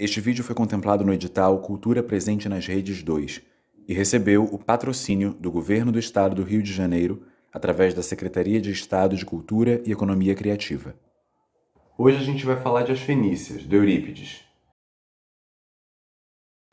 Este vídeo foi contemplado no edital Cultura Presente nas Redes 2 e recebeu o patrocínio do Governo do Estado do Rio de Janeiro através da Secretaria de Estado de Cultura e Economia Criativa. Hoje a gente vai falar de As Fenícias, do Eurípides.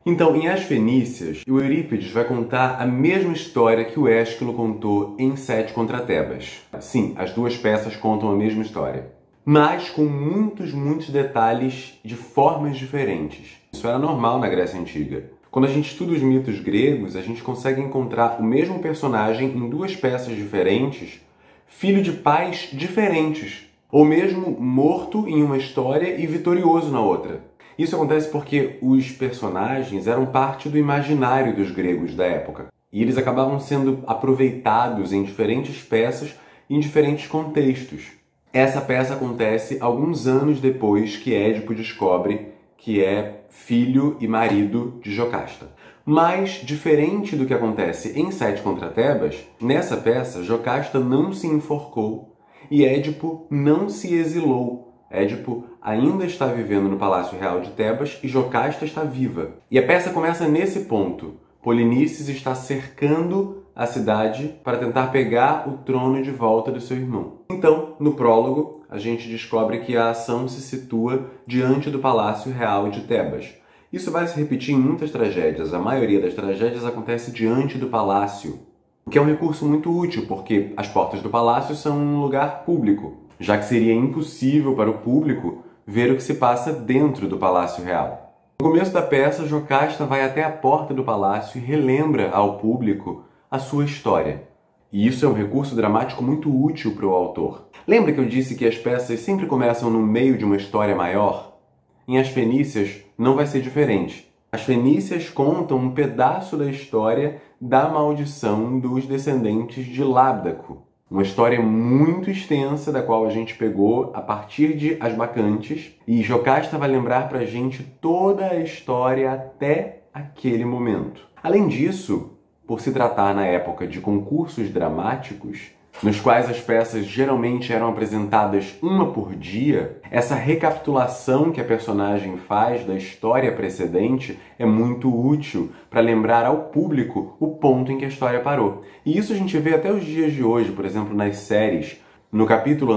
Então, em As Fenícias, o Eurípides vai contar a mesma história que o Ésquilo contou em Sete contra Tebas. Sim, as duas peças contam a mesma história, mas com muitos detalhes de formas diferentes. Isso era normal na Grécia Antiga. Quando a gente estuda os mitos gregos, a gente consegue encontrar o mesmo personagem em duas peças diferentes, filho de pais diferentes, ou mesmo morto em uma história e vitorioso na outra. Isso acontece porque os personagens eram parte do imaginário dos gregos da época, e eles acabavam sendo aproveitados em diferentes peças em diferentes contextos. Essa peça acontece alguns anos depois que Édipo descobre que é filho e marido de Jocasta. Mas, diferente do que acontece em Sete contra Tebas, nessa peça Jocasta não se enforcou e Édipo não se exilou. Édipo ainda está vivendo no Palácio Real de Tebas e Jocasta está viva. E a peça começa nesse ponto. Polinices está cercando a cidade para tentar pegar o trono de volta do seu irmão. Então, no prólogo, a gente descobre que a ação se situa diante do Palácio Real de Tebas. Isso vai se repetir em muitas tragédias. A maioria das tragédias acontece diante do palácio, o que é um recurso muito útil, porque as portas do palácio são um lugar público, já que seria impossível para o público ver o que se passa dentro do Palácio Real. No começo da peça, Jocasta vai até a porta do palácio e relembra ao público a sua história. E isso é um recurso dramático muito útil para o autor. Lembra que eu disse que as peças sempre começam no meio de uma história maior? Em As Fenícias não vai ser diferente. As Fenícias contam um pedaço da história da maldição dos descendentes de Lábdaco. Uma história muito extensa da qual a gente pegou a partir de As Bacantes, e Jocasta vai lembrar pra gente toda a história até aquele momento. Além disso, por se tratar na época de concursos dramáticos, nos quais as peças geralmente eram apresentadas uma por dia, essa recapitulação que a personagem faz da história precedente é muito útil para lembrar ao público o ponto em que a história parou. E isso a gente vê até os dias de hoje, por exemplo, nas séries, no capítulo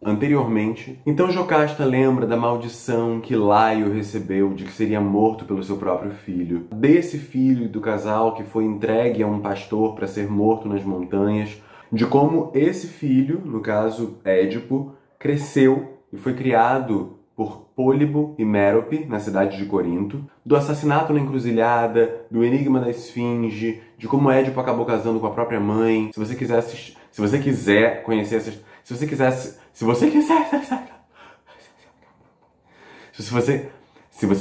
anteriormente. Então Jocasta lembra da maldição que Laio recebeu de que seria morto pelo seu próprio filho, desse filho do casal que foi entregue a um pastor para ser morto nas montanhas, de como esse filho, no caso Édipo, cresceu e foi criado por Pólibo e Mérope, na cidade de Corinto, do assassinato na encruzilhada, do enigma da esfinge, de como Édipo acabou casando com a própria mãe. Se você quiser conhecer essas... Se você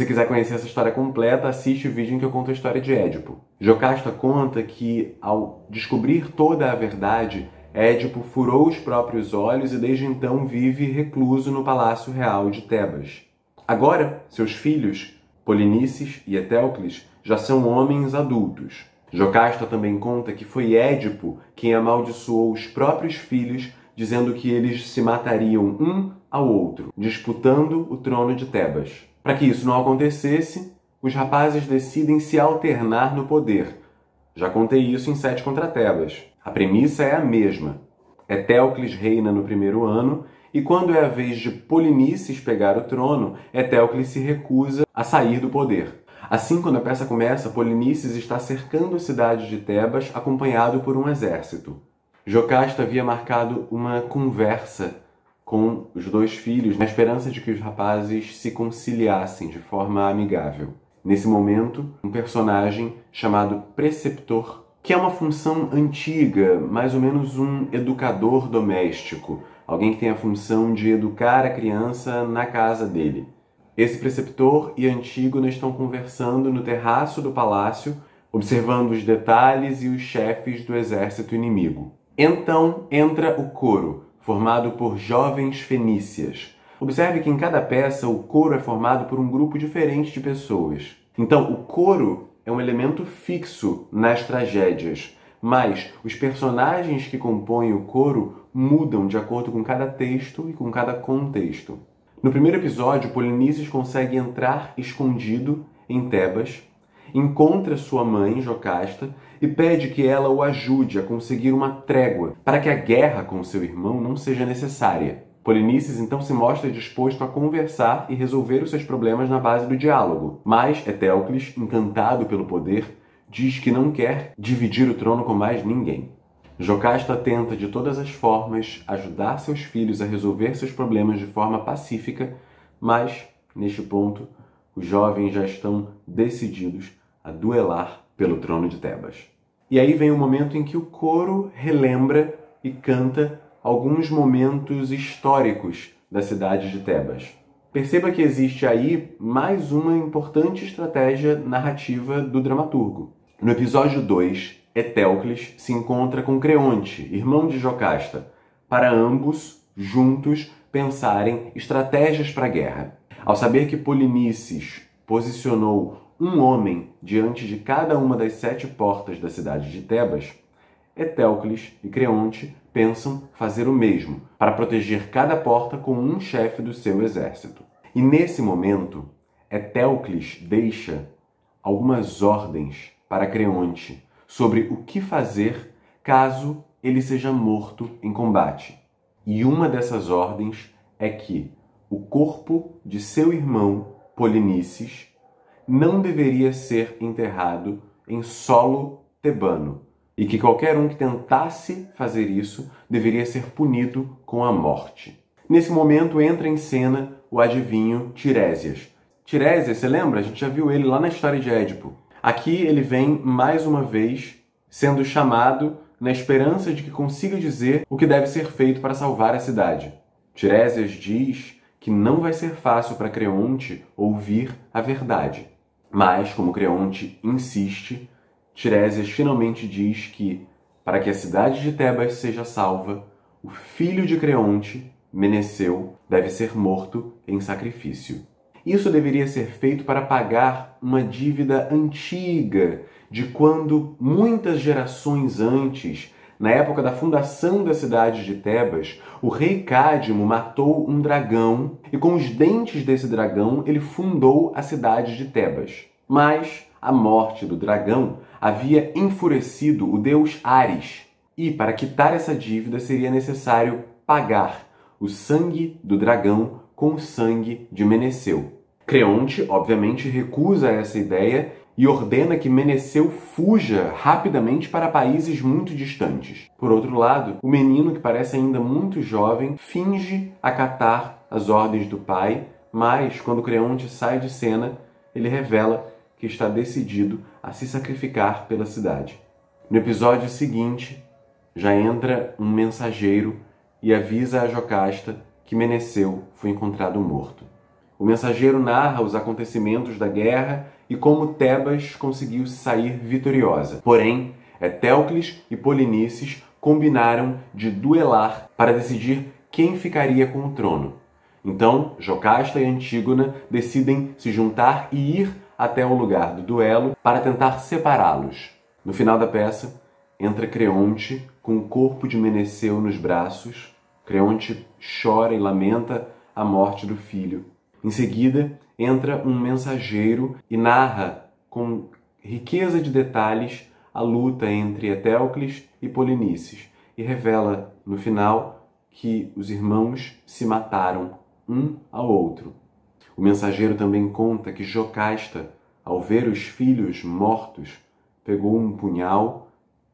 quiser conhecer essa história completa, assiste o vídeo em que eu conto a história de Édipo. Jocasta conta que, ao descobrir toda a verdade, Édipo furou os próprios olhos e desde então vive recluso no Palácio Real de Tebas. Agora, seus filhos, Polinices e Etéocles, já são homens adultos. Jocasta também conta que foi Édipo quem amaldiçoou os próprios filhos, dizendo que eles se matariam um ao outro, disputando o trono de Tebas. Para que isso não acontecesse, os rapazes decidem se alternar no poder. Já contei isso em Sete contra Tebas. A premissa é a mesma. Etéocles reina no primeiro ano, e quando é a vez de Polinices pegar o trono, Etéocles se recusa a sair do poder. Assim, quando a peça começa, Polinices está cercando a cidade de Tebas, acompanhado por um exército. Jocasta havia marcado uma conversa com os dois filhos, na esperança de que os rapazes se conciliassem de forma amigável. Nesse momento, um personagem chamado Preceptor, que é uma função antiga, mais ou menos um educador doméstico, alguém que tem a função de educar a criança na casa dele. Esse preceptor e Antígona estão conversando no terraço do palácio, observando os detalhes e os chefes do exército inimigo. Então entra o coro, formado por jovens fenícias. Observe que em cada peça o coro é formado por um grupo diferente de pessoas. Então, o coro é um elemento fixo nas tragédias, mas os personagens que compõem o coro mudam de acordo com cada texto e com cada contexto. No primeiro episódio, Polinices consegue entrar escondido em Tebas, encontra sua mãe, Jocasta, e pede que ela o ajude a conseguir uma trégua para que a guerra com seu irmão não seja necessária. Polinices então se mostra disposto a conversar e resolver os seus problemas na base do diálogo, mas Etéocles, encantado pelo poder, diz que não quer dividir o trono com mais ninguém. Jocasta tenta de todas as formas ajudar seus filhos a resolver seus problemas de forma pacífica, mas, neste ponto, os jovens já estão decididos a duelar pelo trono de Tebas. E aí vem o momento em que o coro relembra e canta alguns momentos históricos da cidade de Tebas. Perceba que existe aí mais uma importante estratégia narrativa do dramaturgo. No episódio 2, Etéocles se encontra com Creonte, irmão de Jocasta, para ambos, juntos, pensarem estratégias para a guerra. Ao saber que Polinices posicionou um homem diante de cada uma das 7 portas da cidade de Tebas, Etéocles e Creonte pensam fazer o mesmo, para proteger cada porta com um chefe do seu exército. E nesse momento, Etéocles deixa algumas ordens para Creonte sobre o que fazer caso ele seja morto em combate. E uma dessas ordens é que o corpo de seu irmão Polinices não deveria ser enterrado em solo tebano, e que qualquer um que tentasse fazer isso deveria ser punido com a morte. Nesse momento entra em cena o adivinho Tiresias. Tiresias, você lembra? A gente já viu ele lá na história de Édipo. Aqui ele vem mais uma vez sendo chamado na esperança de que consiga dizer o que deve ser feito para salvar a cidade. Tiresias diz que não vai ser fácil para Creonte ouvir a verdade. Mas, como Creonte insiste, Tiresias finalmente diz que, para que a cidade de Tebas seja salva, o filho de Creonte, Meneceu, deve ser morto em sacrifício. Isso deveria ser feito para pagar uma dívida antiga, de quando, muitas gerações antes, na época da fundação da cidade de Tebas, o rei Cádmo matou um dragão e com os dentes desse dragão ele fundou a cidade de Tebas. Mas a morte do dragão havia enfurecido o deus Ares e, para quitar essa dívida, seria necessário pagar o sangue do dragão com o sangue de Meneceu. Creonte, obviamente, recusa essa ideia e ordena que Meneceu fuja rapidamente para países muito distantes. Por outro lado, o menino, que parece ainda muito jovem, finge acatar as ordens do pai, mas quando Creonte sai de cena, ele revela que está decidido a se sacrificar pela cidade. No episódio seguinte, já entra um mensageiro e avisa a Jocasta que Meneceu foi encontrado morto. O mensageiro narra os acontecimentos da guerra e como Tebas conseguiu sair vitoriosa. Porém, Etéocles e Polinices combinaram de duelar para decidir quem ficaria com o trono. Então, Jocasta e Antígona decidem se juntar e ir até o lugar do duelo para tentar separá-los. No final da peça, entra Creonte com o corpo de Meneceu nos braços. Creonte chora e lamenta a morte do filho. Em seguida, entra um mensageiro e narra com riqueza de detalhes a luta entre Etéocles e Polinices e revela, no final, que os irmãos se mataram um ao outro. O mensageiro também conta que Jocasta, ao ver os filhos mortos, pegou um punhal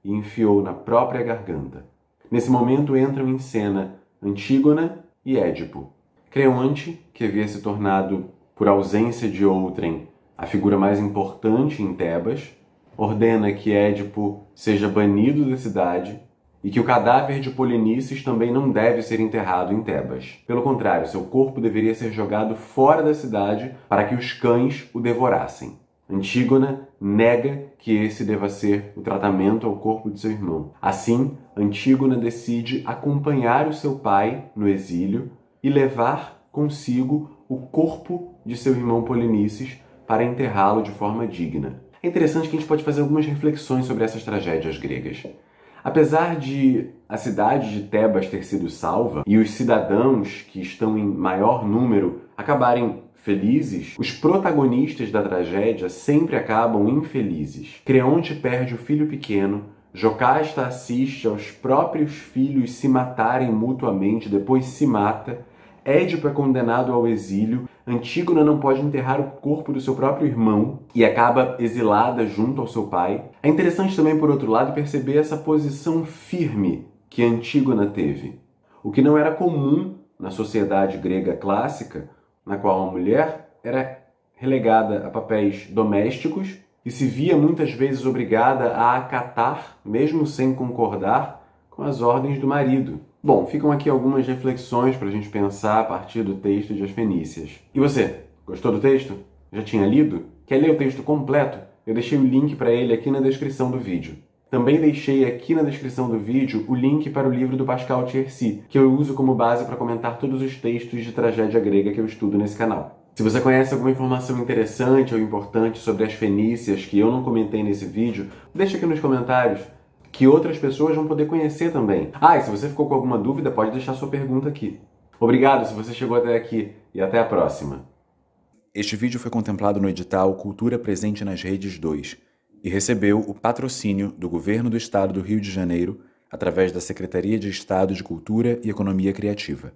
e enfiou na própria garganta. Nesse momento entram em cena Antígona e Édipo. Creonte, que havia se tornado, por ausência de outrem, a figura mais importante em Tebas, ordena que Édipo seja banido da cidade e que o cadáver de Polinices também não deve ser enterrado em Tebas. Pelo contrário, seu corpo deveria ser jogado fora da cidade para que os cães o devorassem. Antígona nega que esse deva ser o tratamento ao corpo de seu irmão. Assim, Antígona decide acompanhar o seu pai no exílio e levar consigo o corpo de seu irmão Polinices para enterrá-lo de forma digna. É interessante que a gente pode fazer algumas reflexões sobre essas tragédias gregas. Apesar de a cidade de Tebas ter sido salva e os cidadãos que estão em maior número acabarem felizes, os protagonistas da tragédia sempre acabam infelizes. Creonte perde o filho pequeno, Jocasta assiste aos próprios filhos se matarem mutuamente, depois se mata, Édipo é condenado ao exílio, Antígona não pode enterrar o corpo do seu próprio irmão e acaba exilada junto ao seu pai. É interessante também, por outro lado, perceber essa posição firme que Antígona teve, o que não era comum na sociedade grega clássica, na qual a mulher era relegada a papéis domésticos e se via muitas vezes obrigada a acatar, mesmo sem concordar, com as ordens do marido. Bom, ficam aqui algumas reflexões para a gente pensar a partir do texto de As Fenícias. E você, gostou do texto? Já tinha lido? Quer ler o texto completo? Eu deixei o link para ele aqui na descrição do vídeo. Também deixei aqui na descrição do vídeo o link para o livro do Pascal Thiercy, que eu uso como base para comentar todos os textos de tragédia grega que eu estudo nesse canal. Se você conhece alguma informação interessante ou importante sobre as fenícias que eu não comentei nesse vídeo, deixa aqui nos comentários, que outras pessoas vão poder conhecer também. E se você ficou com alguma dúvida, pode deixar sua pergunta aqui. Obrigado se você chegou até aqui e até a próxima. Este vídeo foi contemplado no edital Cultura Presente nas Redes 2 e recebeu o patrocínio do Governo do Estado do Rio de Janeiro através da Secretaria de Estado de Cultura e Economia Criativa.